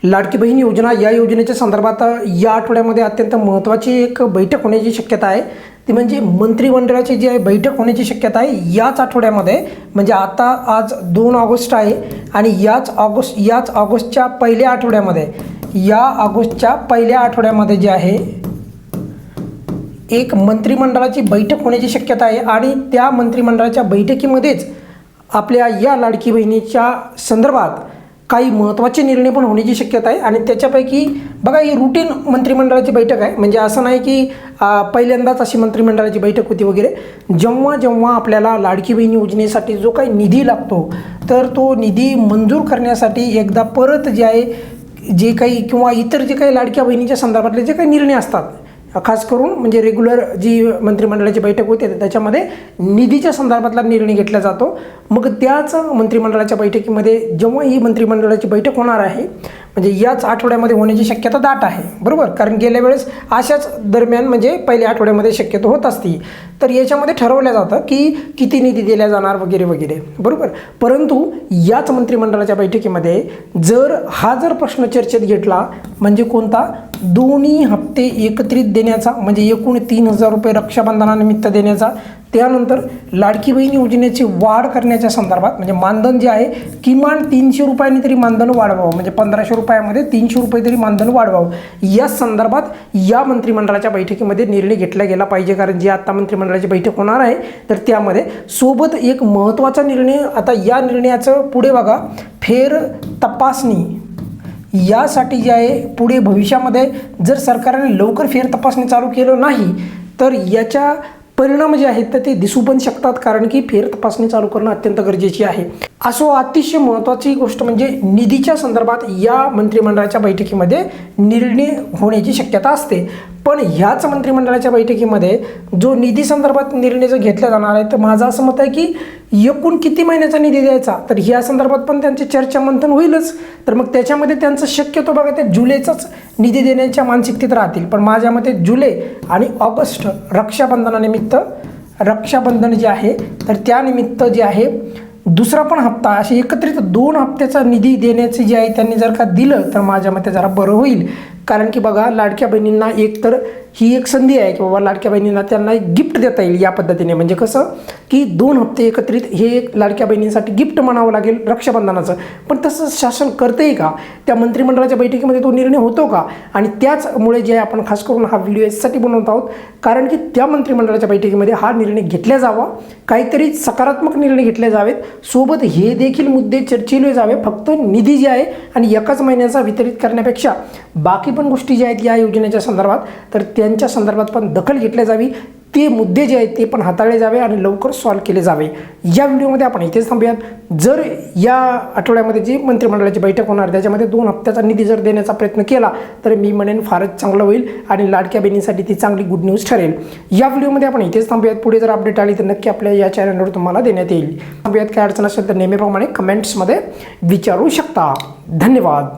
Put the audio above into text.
लाडकी बहीण योजना या योजनेच्या संदर्भात या आठवड्यामध्ये अत्यंत महत्त्वाची एक बैठक होण्याची शक्यता आहे। ती म्हणजे मंत्रिमंडळाची जी आहे बैठक होण्याची शक्यता आहे याच आठवड्यामध्ये, म्हणजे आता आज 2 ऑगस्ट आहे आणि याच ऑगस्टच्या पहिल्या आठवड्यामध्ये, ऑगस्टच्या पहिल्या आठवड्यामध्ये जे आहे एक मंत्रिमंडळाची बैठक होण्याची शक्यता आहे आणि त्या मंत्रिमंडळाच्या बैठकीमध्येच आपल्या या लाडकी बहिणीच्या संदर्भात काही महत्त्वाचे निर्णय पण होण्याची शक्यता आहे। आणि त्याच्यापैकी बघा, ही रूटीन मंत्रिमंडळाची बैठक आहे, म्हणजे असं नाही की पहिल्यांदाच अशी मंत्रिमंडळाची बैठक होती वगैरे। जेव्हा आपल्याला लाडकी बहीण योजनेसाठी जो काही निधी लागतो तर तो निधी मंजूर करण्यासाठी एकदा परत जे काही किंवा इतर जे काही लाडक्या बहिणीच्या संदर्भातले जे काही निर्णय असतात, खास करून म्हणजे रेग्युलर जी मंत्रिमंडळाची बैठक होते त्याच्यामध्ये निधीच्या संदर्भातला निर्णय घेतला जातो। मग त्याच मंत्रिमंडळाच्या बैठकीमध्ये जेव्हा ही मंत्रिमंडळाची बैठक होणार आहे, म्हणजे याच आठवड्यामध्ये होण्याची शक्यता दाट आहे, बरोबर। कारण गेल्या वेळेस अशाच दरम्यान म्हणजे पहिल्या आठवड्यामध्ये शक्यता होत असती, तर याच्यामध्ये ठरवलं जातं की किती निधी दिला जाणार वगैरे वगैरे, बरोबर। परंतु याच मंत्रिमंडळाच्या बैठकीमध्ये जर प्रश्न चर्चेत घेतला, म्हणजे कोणता, दोन्ही हप्ते एकत्रित देण्याचा, म्हणजे एकूण 3,000 रुपये रक्षाबंधनानिमित्त देण्याचा, त्यानंतर लाडकी बहीण योजनेची वाढ करण्याच्या संदर्भात, म्हणजे मानधन जे आहे किमान 300 रुपयांनी तरी मानधन वाढवावं, म्हणजे 1500 रुपयामध्ये 300 रुपये तरी मानधन वाढवावं, या संदर्भात या मंत्रिमंडळाच्या बैठकीमध्ये निर्णय घेतला गेला पाहिजे। कारण जी आता मंत्रिमंडळाची बैठक होणार आहे तर त्यामध्ये सोबत एक महत्त्वाचा निर्णय, आता या निर्णयाचं पुढे बघा, फेर तपासणी यासाठी जे आहे पुढे भविष्यामध्ये जर सरकारने लवकर फेर तपासणी चालू केलं नाही तर याच्या परिणाम जे आहेत तर ते दिसू पण शकतात, कारण की फेर तपासणी चालू करणं अत्यंत गरजेची आहे। असो, अतिशय महत्त्वाची गोष्ट म्हणजे निधीच्या संदर्भात या मंत्रिमंडळाच्या बैठकीमध्ये निर्णय होण्याची शक्यता असते। पण ह्याच मंत्रिमंडळाच्या बैठकीमध्ये जो निधी संदर्भात निर्णय जो घेतला जाणार आहे, तर माझं असं मत आहे की एकूण किती महिन्याचा निधी द्यायचा, तर ह्या संदर्भात पण त्यांची चर्चा मंथन होईलच। तर मग त्याच्यामध्ये त्यांचं शक्यतो बघा ते जुलैचाच निधी देण्याच्या मानसिकतेत राहतील। पण माझ्या मते जुलै आणि ऑगस्ट रक्षाबंधनानिमित्त, रक्षाबंधन जे आहे तर त्यानिमित्त जे आहे दुसरा पण हप्ता, असे एकत्रित 2 हप्त्याचा निधी देण्याचे जे आहे त्यांनी जर का दिलं तर माझ्या मते जरा बरं होईल। कारण की बघा, लाडक्या बहिणींना एकतर ही एक संधी आहे की बाबा लाडक्या बहिणींना त्यांना एक गिफ्ट देता येईल या पद्धतीने, म्हणजे कसं की 2 हप्ते एकत्रित हे एक लाडक्या बहिणींसाठी गिफ्ट म्हणावं लागेल रक्षाबंधनाचं। पण तसं शासन करतंय का, त्या मंत्रिमंडळाच्या बैठकीमध्ये तो निर्णय होतो का? आणि त्याचमुळे जे आपण खास करून हा व्हिडिओ यासाठी बनवत आहोत, कारण की त्या मंत्रिमंडळाच्या बैठकीमध्ये हा निर्णय घेतला जावा, काहीतरी सकारात्मक निर्णय घेतले जावेत, सोबत हे देखील मुद्दे चर्चिले जावे। फक्त निधी जे आहे आणि एकाच महिन्याचा वितरित करण्यापेक्षा बाकी पण गोष्टी ज्या आहेत या योजनेच्या संदर्भात तर त्यांच्या संदर्भात पण दखल घेतली जावी, ते मुद्दे जे आहेत ते पण हाताळले जावे आणि लवकर सॉल्व्ह केले जावे। या व्हिडिओमध्ये आपण इथेच थांबूयात। जर या आठवड्यामध्ये जी मंत्रिमंडळाची बैठक होणार त्याच्यामध्ये 2 हप्त्याचा निधी जर देण्याचा प्रयत्न केला तर मी म्हणेन फारच चांगलं होईल आणि लाडक्या बहिणींसाठी ती चांगली गुड न्यूज ठरेल। या व्हिडिओमध्ये आपण इथेच थांबूयात। पुढे जर अपडेट आली तर नक्की आपल्या या चॅनलवर तुम्हाला देण्यात येईल। थांबूयात, काय अडचण असेल तर नेहमीप्रमाणे कमेंट्समध्ये विचारू शकता। धन्यवाद।